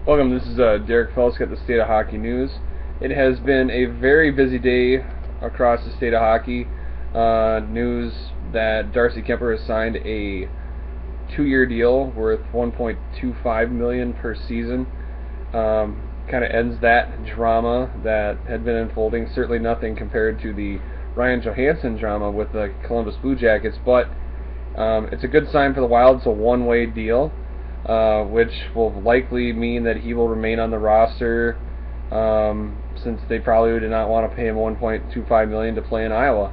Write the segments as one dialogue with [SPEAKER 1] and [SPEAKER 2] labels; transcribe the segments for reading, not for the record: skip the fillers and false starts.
[SPEAKER 1] Welcome, this is Derek Felsk at the State of Hockey News. It has been a very busy day across the state of hockey. News that Darcy Kuemper has signed a 2-year deal worth $1.25 million per season. Kind of ends that drama that had been unfolding. Certainly nothing compared to the Ryan Johansson drama with the Columbus Blue Jackets, but it's a good sign for the Wild. It's a one-way deal. Which will likely mean that he will remain on the roster, since they probably did not want to pay him $1.25 million to play in Iowa.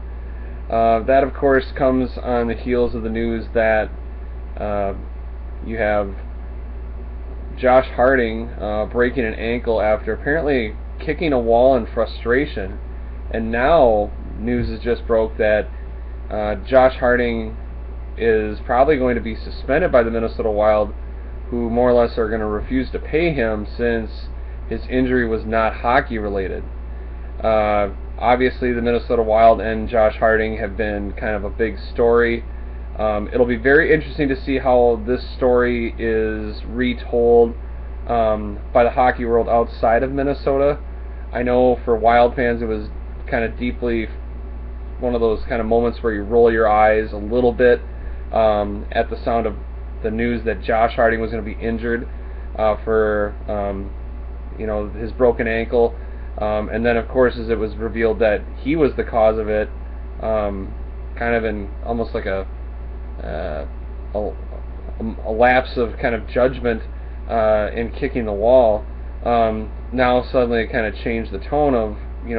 [SPEAKER 1] That, of course, comes on the heels of the news that you have Josh Harding breaking an ankle after apparently kicking a wall in frustration, and now news has just broke that Josh Harding is probably going to be suspended by the Minnesota Wild, who more or less are going to refuse to pay him since his injury was not hockey related. Obviously the Minnesota Wild and Josh Harding have been kind of a big story. It'll be very interesting to see how this story is retold by the hockey world outside of Minnesota. I know for Wild fans it was kind of deeply one of those kind of moments where you roll your eyes a little bit at the sound of the news that Josh Harding was going to be injured for his broken ankle, and then of course as it was revealed that he was the cause of it, kind of in almost like a lapse of kind of judgment in kicking the wall. Now suddenly it kind of changed the tone of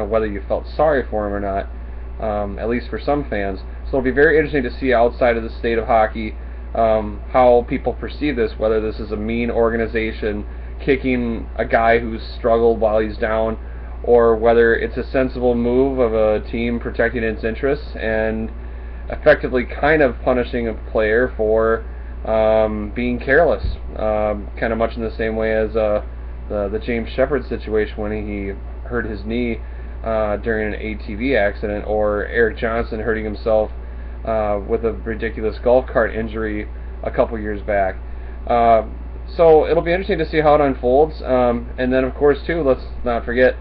[SPEAKER 1] whether you felt sorry for him or not, at least for some fans. So it'll be very interesting to see outside of the state of hockey how people perceive this, whether this is a mean organization kicking a guy who's struggled while he's down, or whether it's a sensible move of a team protecting its interests and effectively kind of punishing a player for being careless, kind of much in the same way as the James Shepard situation when he hurt his knee during an ATV accident, or Eric Johnson hurting himself with a ridiculous golf cart injury a couple years back. So it'll be interesting to see how it unfolds. And then, of course, too, let's not forget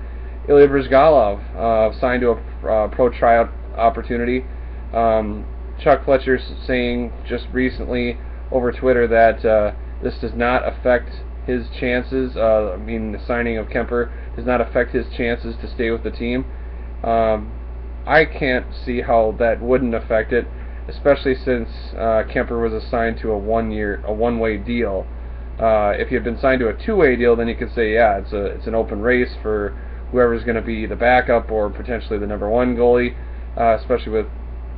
[SPEAKER 1] Ilya Bryzgalov signed to a Pro Tryout opportunity. Chuck Fletcher saying just recently over Twitter that this does not affect his chances. The signing of Kuemper does not affect his chances to stay with the team. I can't see how that wouldn't affect it, especially since Kuemper was assigned to a one-way deal. If he had been signed to a two-way deal, then you could say, yeah, it's an open race for whoever's going to be the backup or potentially the number one goalie, especially with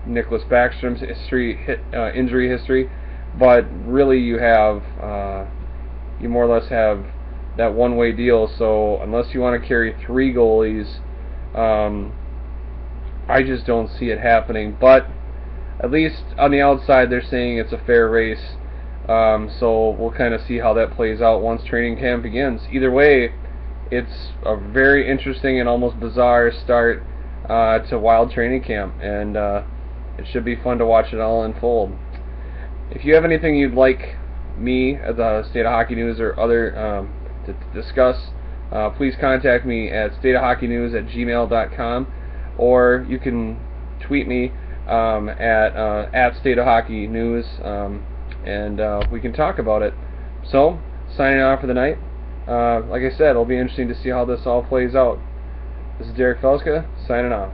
[SPEAKER 1] Nicholas Backstrom's injury history. But really, you more or less have that one-way deal. So unless you want to carry three goalies, I just don't see it happening. But at least on the outside they're saying it's a fair race, so we'll kind of see how that plays out once training camp begins. Either way, it's a very interesting and almost bizarre start to Wild training camp, and it should be fun to watch it all unfold. If you have anything you'd like me at the State of Hockey News or other to discuss, please contact me at stateofhockeynews@gmail.com, or you can tweet me at State of Hockey News, and we can talk about it. So, signing off for the night. Like I said, it'll be interesting to see how this all plays out. This is Derek Felska, signing off.